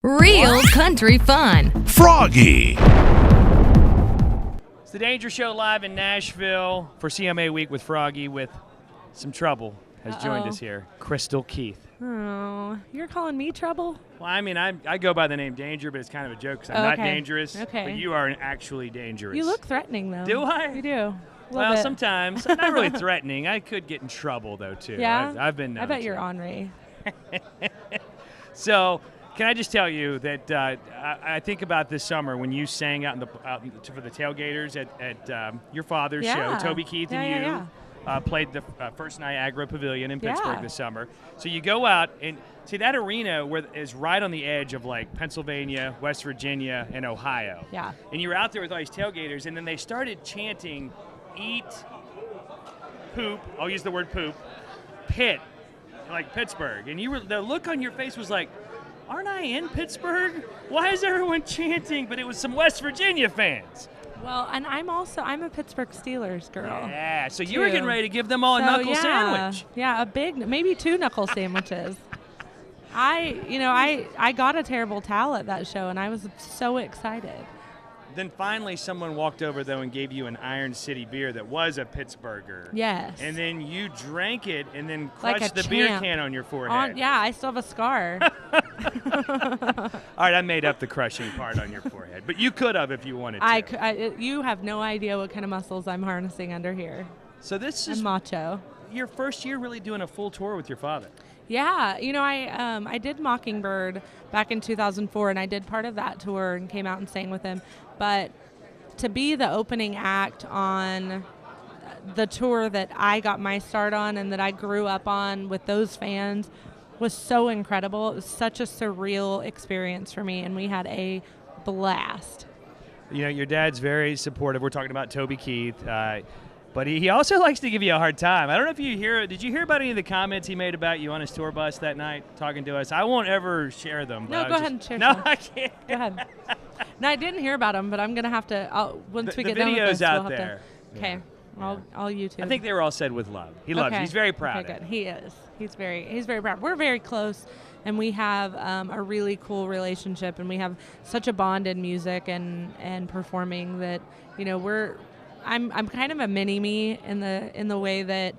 Real country fun. Froggy. It's the Danger Show live in Nashville for CMA Week with Froggy with some trouble has joined us here. Krystal Keith. Oh, you're calling me trouble? Well, I mean, I go by the name Danger, but it's kind of a joke because I'm not dangerous. Okay. But you are actually dangerous. You look threatening, though. Do I? You do. Well, sometimes. I'm not really threatening. I could get in trouble, though, too. Yeah? I've been known I bet to. you're ornery. So, can I just tell you that I think about this summer when you sang out for the tailgaters at your father's show, Toby Keith and you played the first Niagara Pavilion in Pittsburgh this summer. So you go out and see that arena is right on the edge of like Pennsylvania, West Virginia, and Ohio. Yeah. And you were out there with all these tailgaters, and then they started chanting, "Eat, poop." I'll use the word poop. Pit, like Pittsburgh, and the look on your face was like, aren't I in Pittsburgh? Why is everyone chanting? But it was some West Virginia fans. Well, and I'm a Pittsburgh Steelers girl. Yeah, so you were getting ready to give them all a knuckle sandwich. Yeah, maybe 2 knuckle sandwiches. I got a terrible towel at that show, and I was so excited. Then finally someone walked over, though, and gave you an Iron City beer that was a Pittsburgher. Yes. And then you drank it and then Like crushed a the beer champ. can on your forehead. I still have a scar. All right, I made up the crushing part on your forehead. But you could have if you wanted to. You have no idea what kind of muscles I'm harnessing under here. So this is I'm macho. Your first year really doing a full tour with your father. Yeah, I did Mockingbird back in 2004, and I did part of that tour and came out and sang with him. But to be the opening act on the tour that I got my start on and that I grew up on with those fans was so incredible. It was such a surreal experience for me, and we had a blast. You know, your dad's very supportive. We're talking about Toby Keith. But he also likes to give you a hard time. I don't know if did you hear about any of the comments he made about you on his tour bus that night talking to us? I won't ever share them. No, go ahead and share No, some. I can't. Go ahead. No, I didn't hear about them, but I'm going to have to, once we get done with video's this, out we'll have there. to. Okay, I'll YouTube. I think they were all said with love. He loves you. He's very proud Okay, of good. you. He is. He's very proud. We're very close, and we have a really cool relationship, and we have such a bond in music and performing that, I'm kind of a mini-me in the way that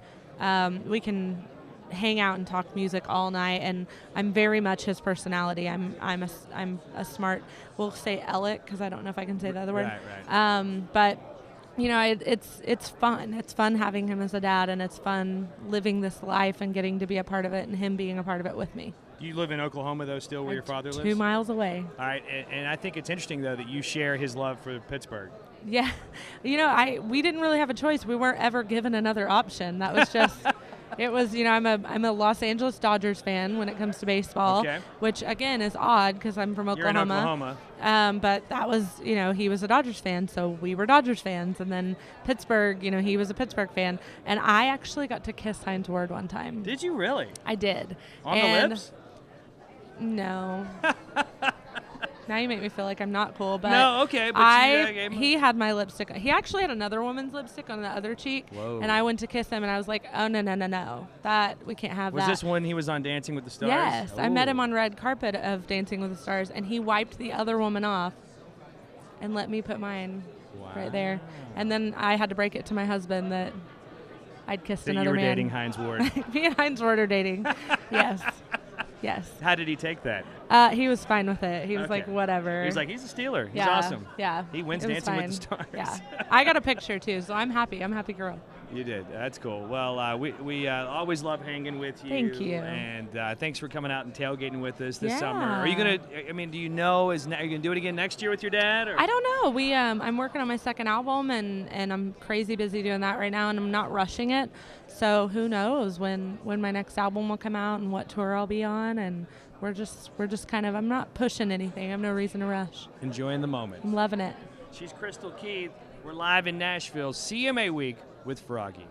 we can hang out and talk music all night, and I'm very much his personality. I'm a smart, we'll say aleck, because I don't know if I can say the other word. Right. But it's fun. It's fun having him as a dad, and it's fun living this life and getting to be a part of it, and him being a part of it with me. You live in Oklahoma, though, still where your father lives? 2 miles away. All right, and I think it's interesting, though, that you share his love for Pittsburgh. Yeah. We didn't really have a choice. We weren't ever given another option. That was just, it was, I'm a Los Angeles Dodgers fan when it comes to baseball, which, again, is odd because I'm from Oklahoma. You're in Oklahoma. But that was, he was a Dodgers fan, so we were Dodgers fans. And then Pittsburgh, he was a Pittsburgh fan. And I actually got to kiss Heinz Ward one time. Did you really? I did. On the lips? No. Now you make me feel like I'm not cool, but no, okay. But he had my lipstick. He actually had another woman's lipstick on the other cheek. Whoa. And I went to kiss him, and I was like, "Oh no, that we can't have that." Was this when he was on Dancing with the Stars? Yes, Ooh. I met him on red carpet of Dancing with the Stars, and he wiped the other woman off, and let me put mine right there. And then I had to break it to my husband that I'd kissed that another you were man. dating Heinz Ward. Me and Heinz Ward are dating. Yes. Yes. How did he take that? He was fine with it. He was like, whatever. He was like, he's a Steeler. He's yeah, awesome. Yeah. He wins it was Dancing fine. with the Stars. Yeah. I got a picture, too, so I'm happy. I'm a happy girl. You did. That's cool. Well, we always love hanging with you. Thank you. And thanks for coming out and tailgating with us this Yeah. summer. Are you going to, do you know, are you going to do it again next year with your dad? Or? I don't know. I'm working on my second album, and I'm crazy busy doing that right now, and I'm not rushing it. So who knows when my next album will come out and what tour I'll be on, and we're just kind of, I'm not pushing anything. I have no reason to rush. Enjoying the moment. I'm loving it. She's Krystal Keith. We're live in Nashville, CMA Week with Froggy.